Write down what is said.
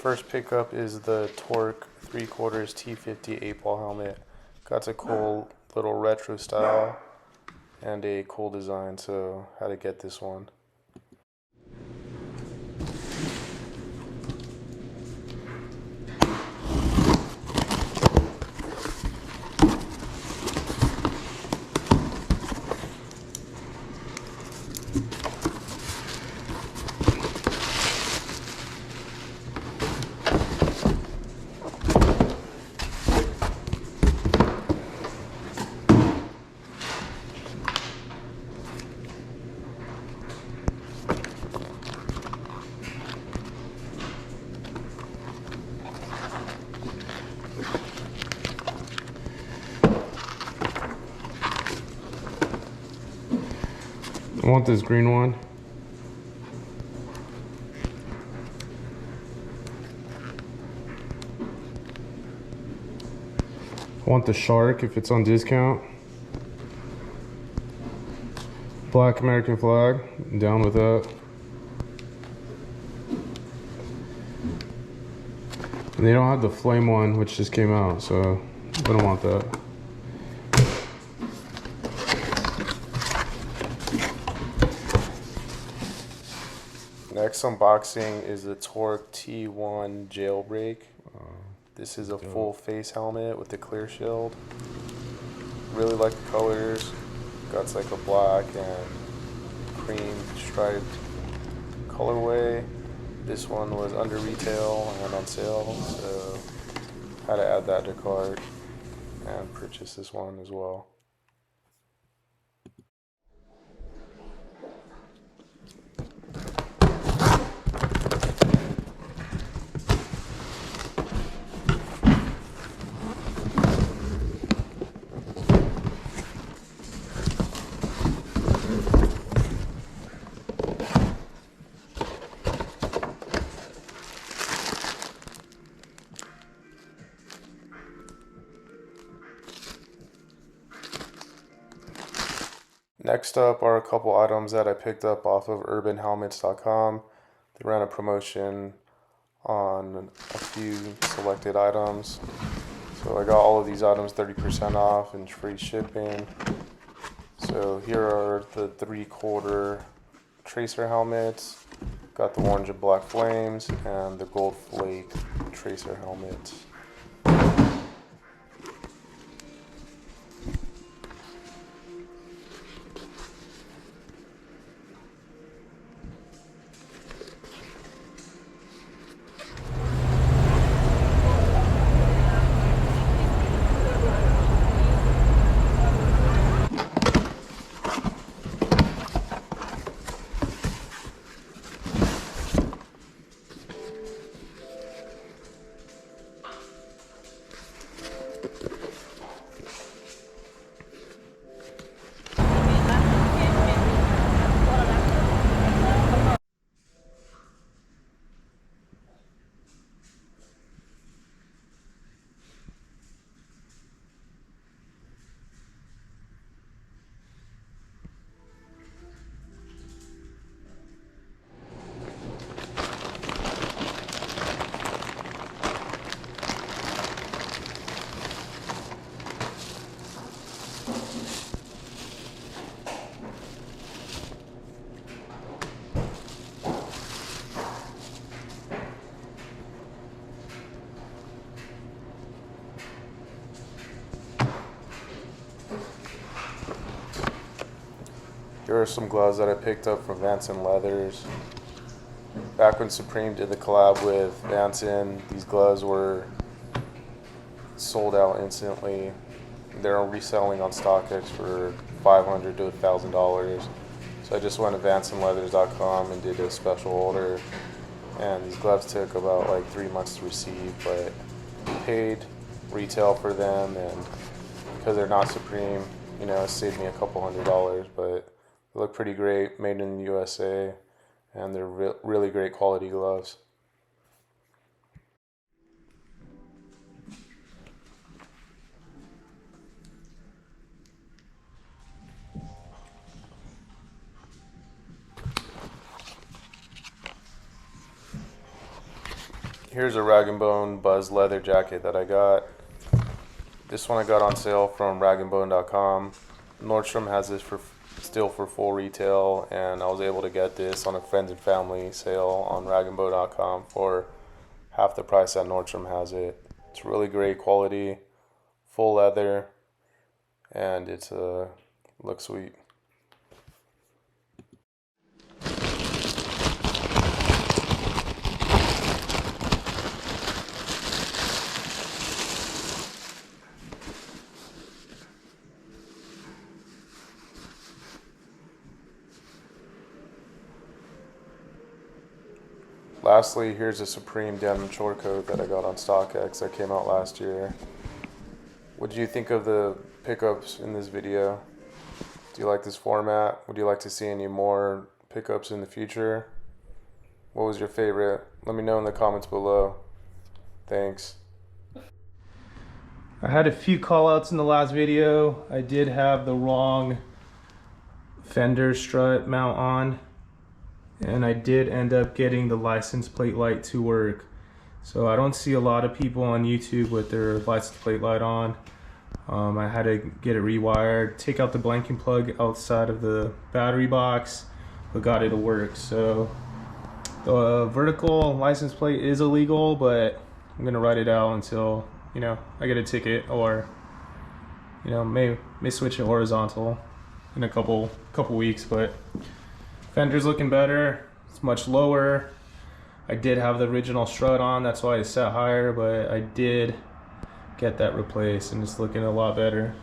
First pickup is the Torc 3/4 T50 8-ball helmet. Got a cool little retro style and a cool design, so had to get this one. I want this green one. I want the shark if it's on discount. Black American flag, down with that. And they don't have the flame one, which just came out, so I don't want that. Next unboxing is the Torc T1 Jailbreak. This is a full face helmet with a clear shield. Really like the colors. Got like a black and cream striped colorway. This one was under retail and on sale, so had to add that to cart and purchase this one as well. Next up are a couple items that I picked up off of urbanhelmets.com. They ran a promotion on a few selected items. So I got all of these items 30% off and free shipping. So here are the 3/4 tracer helmets. Got the orange and black flames and the gold flake tracer helmet. Here are some gloves that I picked up from Vanson Leathers. Back when Supreme did the collab with Vanson, these gloves were sold out instantly. They're reselling on StockX for $500 to $1,000. So I just went to VansonLeathers.com and did a special order. And these gloves took about like 3 months to receive, but paid retail for them, and because they're not Supreme, you know, it saved me a couple $100, but they look pretty great, made in the USA, and they're really great quality gloves. here's a Rag & Bone Buzz leather jacket that I got. This one I got on sale from ragandbone.com. Nordstrom has this still for full retail, and I was able to get this on a friends and family sale on ragandbone.com for half the price that Nordstrom has it. It's really great quality, full leather, and it's looks sweet. Lastly, here's a Supreme denim short coat that I got on StockX that came out last year. What do you think of the pickups in this video? Do you like this format? Would you like to see any more pickups in the future? What was your favorite? Let me know in the comments below. Thanks. I had a few callouts in the last video. I did have the wrong fender strut mount on, and I did end up getting the license plate light to work. So I don't see a lot of people on YouTube with their license plate light on. I had to get it rewired, take out the blanking plug outside of the battery box, but got it to work. So the vertical license plate is illegal, but I'm gonna ride it out until, you know, I get a ticket, or, you know, may switch it horizontal in a couple weeks. But fender's looking better. It's much lower. I did have the original strut on, that's why it's set higher, but I did get that replaced and it's looking a lot better.